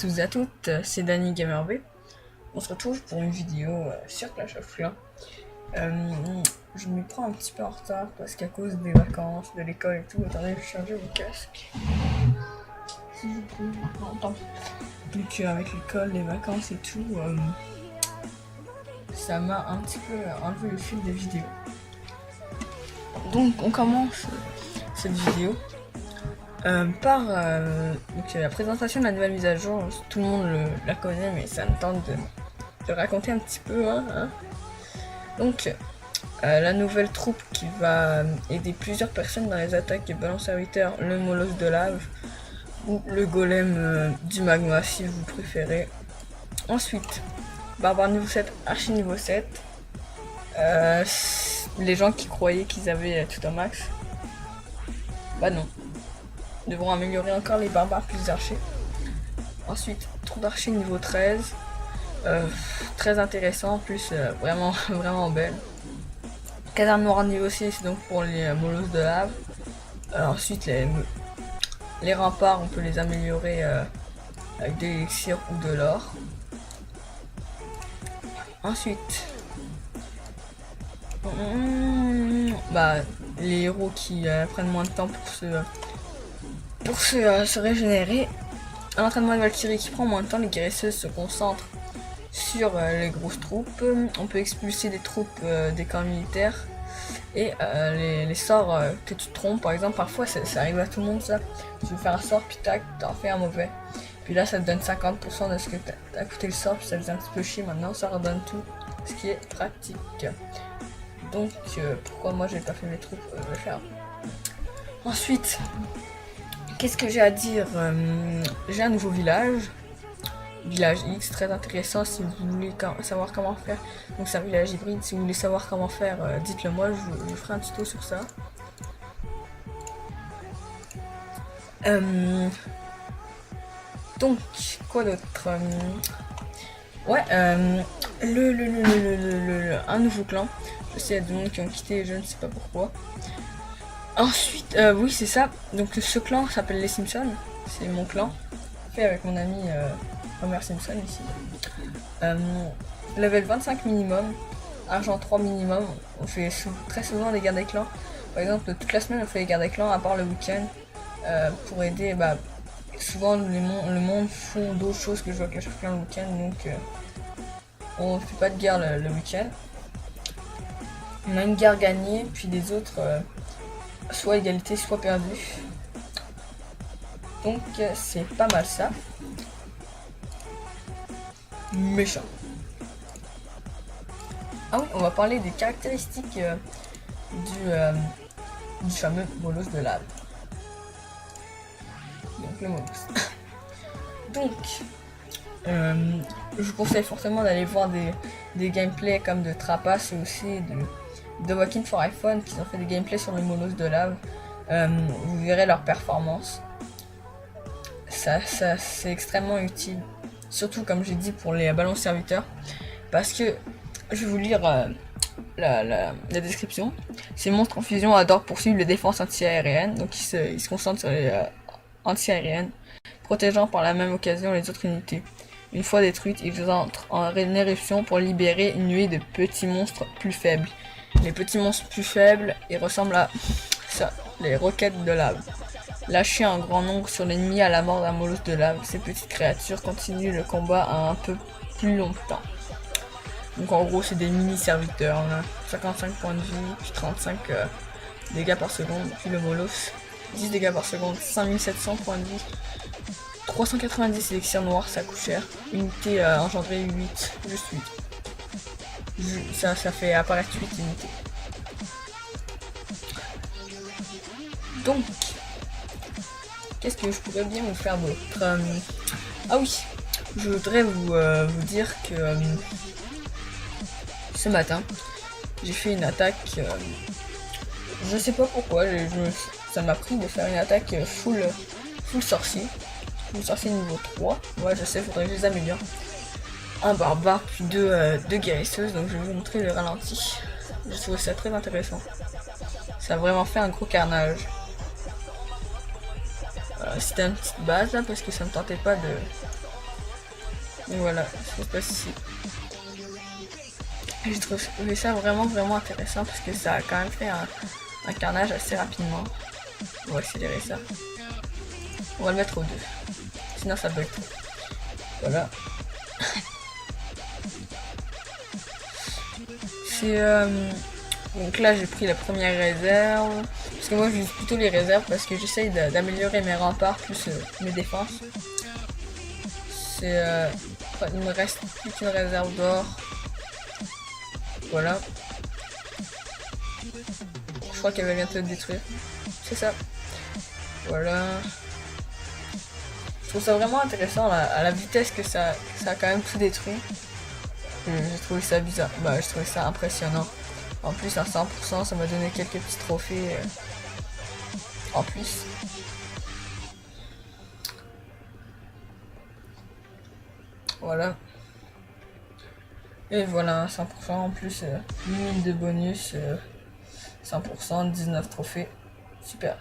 tous et à toutes, c'est Danny GamerB. On se retrouve pour une vidéo sur Clash of Clans. Je me prends un petit peu en retard parce qu'à cause des vacances, de l'école et tout, attendez, je vais changer mon casque. Si vous pouvez m'entendre. Donc avec l'école, les vacances et tout, ça m'a un petit peu enlevé le fil des vidéos. Donc on commence cette vidéo par donc, la présentation de la nouvelle mise à jour. Tout le monde la connaît, mais ça me tente de raconter un petit peu. Donc la nouvelle troupe qui va aider plusieurs personnes dans les attaques des ballons serviteurs, le molosse de lave ou le golem du magma si vous préférez. Ensuite, barbare niveau 7, archi niveau 7. Les gens qui croyaient qu'ils avaient tout un max, bah non, devront améliorer encore les barbares plus archers. Ensuite, trou d'archer niveau 13, très intéressant, plus vraiment vraiment belle. Caserne noire niveau 6, donc pour les molosses de lave. Ensuite, les remparts, on peut les améliorer avec de l'élixir ou de l'or. Ensuite, les héros qui prennent moins de temps pour se régénérer. L'entraînement de Valkyrie qui prend moins de temps, les guérisseuses se concentrent sur les grosses troupes. On peut expulser des troupes des camps militaires. Et les sorts que tu te trompes, par exemple, parfois ça arrive à tout le monde ça. Tu veux faire un sort, puis tac, t'en fais un mauvais. Puis là ça te donne 50% de ce que t'as coûté le sort, puis ça faisait un petit peu chier. Maintenant ça redonne tout, ce qui est pratique. Donc pourquoi moi j'ai pas fait mes troupes, je vais faire. Ensuite, qu'est-ce que j'ai à dire? J'ai un nouveau village X, très intéressant si vous voulez savoir comment faire. Donc c'est un village hybride, si vous voulez savoir comment faire, dites-le moi, je ferai un tuto sur ça. Donc quoi d'autre? Un nouveau clan. Je sais, il y a des gens qui ont quitté, je ne sais pas pourquoi. Ensuite, oui c'est ça, donc ce clan s'appelle les Simpsons, c'est mon clan, fait avec mon ami Homer Simpson ici. Level 25 minimum, argent 3 minimum, on fait très souvent des guerres des clans. Par exemple, toute la semaine on fait des guerres des clans, à part le week-end, pour aider, souvent le monde font d'autres choses que je vois Clash of Clans le week-end, donc on fait pas de guerre le week-end. On a une guerre gagnée, puis les autres, soit égalité, soit perdu. Donc c'est pas mal ça. Méchant. Ah oui, on va parler des caractéristiques du fameux molosse de lave. Donc le molosse. Donc, je vous conseille fortement d'aller voir des gameplays comme de Trapas et aussi de Walking for iPhone qui ont fait des gameplays sur le molosse de lave. Vous verrez leur performance. Ça c'est extrêmement utile. Surtout comme j'ai dit pour les ballons serviteurs. Parce que je vais vous lire la description. Ces monstres en fusion adorent poursuivre les défenses anti-aériennes. Donc ils se concentrent sur les anti-aériennes, protégeant par la même occasion les autres unités. Une fois détruites, ils entrent en éruption pour libérer une nuée de petits monstres plus faibles. Les petits monstres plus faibles, ils ressemblent à ça, les roquettes de lave. Lâcher un grand nombre sur l'ennemi à la mort d'un molosse de lave, ces petites créatures continuent le combat un peu plus longtemps. Donc en gros c'est des mini serviteurs, là. 55 points de vie, puis 35 dégâts par seconde, puis le molosse 10 dégâts par seconde, 5700 points de vie, 390 élixirs noirs, ça coûte cher, unité engendrée 8, juste 8. Ça fait apparaître 8 unités. Donc, qu'est-ce que je pourrais bien vous faire d'autre? Ah oui, je voudrais vous dire que ce matin, j'ai fait une attaque, je sais pas pourquoi, ça m'a pris de faire une attaque full sorcier. Full sorcier niveau 3, ouais je sais, faudrait que je les améliore. Un barbare, puis deux guérisseuses, donc je vais vous montrer le ralenti. Je trouve ça très intéressant. Ça a vraiment fait un gros carnage. C'était une petite base là parce que ça me tentait pas Donc voilà, ça se passe ici. J'ai trouvé ça vraiment intéressant parce que ça a quand même fait un carnage assez rapidement. On va accélérer ça. On va le mettre au 2. Sinon ça bug trop. Voilà. C'est donc là j'ai pris la première réserve. Parce que moi je use plutôt les réserves parce que j'essaye d'améliorer mes remparts plus mes défenses. C'est il me reste plus qu'une réserve d'or. Voilà. Je crois qu'elle va bientôt être détruite. C'est ça. Voilà. Je trouve ça vraiment intéressant à la vitesse que ça a quand même tout détruit. J'ai trouvé ça bizarre. Bah, j'ai trouvé ça impressionnant. En plus, à 100%, ça m'a donné quelques petits trophées en plus. Voilà. Et voilà, 100% en plus, 8000 de bonus, 100%, 19 trophées. Super.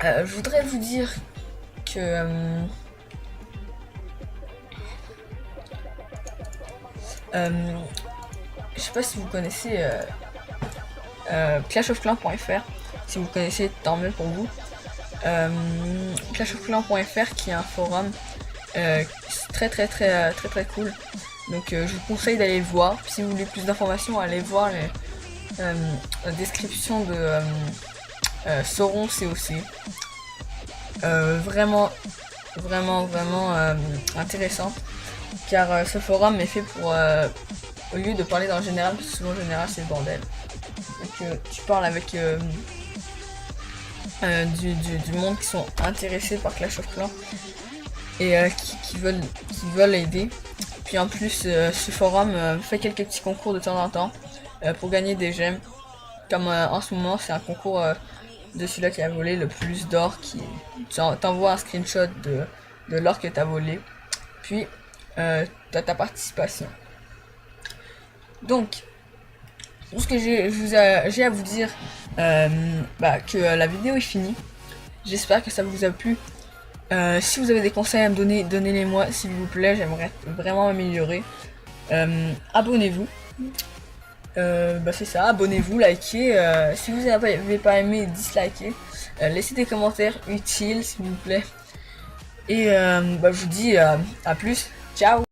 Je voudrais vous dire que je sais pas si vous connaissez clashofclans.fr. Si vous connaissez, tant mieux pour vous. Clashofclans.fr qui est un forum très cool. Donc je vous conseille d'aller le voir. Si vous voulez plus d'informations, allez voir la description de Sauron COC. Vraiment intéressant, car ce forum est fait pour au lieu de parler dans le général, parce que souvent le général c'est le bordel, donc tu parles avec du monde qui sont intéressés par Clash of Clans et qui veulent aider. Puis en plus ce forum fait quelques petits concours de temps en temps pour gagner des gemmes, comme en ce moment c'est un concours de celui-là qui a volé le plus d'or, qui t'envoie un screenshot de l'or que t'as volé, puis t'as ta participation. Donc tout ce que j'ai à vous dire, que la vidéo est finie. J'espère que ça vous a plu. Si vous avez des conseils à me donner, donnez-les moi s'il vous plaît, j'aimerais vraiment m'améliorer. Abonnez-vous. C'est ça, abonnez-vous, likez. Si vous n'avez pas aimé, dislikez. Laissez des commentaires utiles s'il vous plaît. Et je vous dis à plus. Ciao.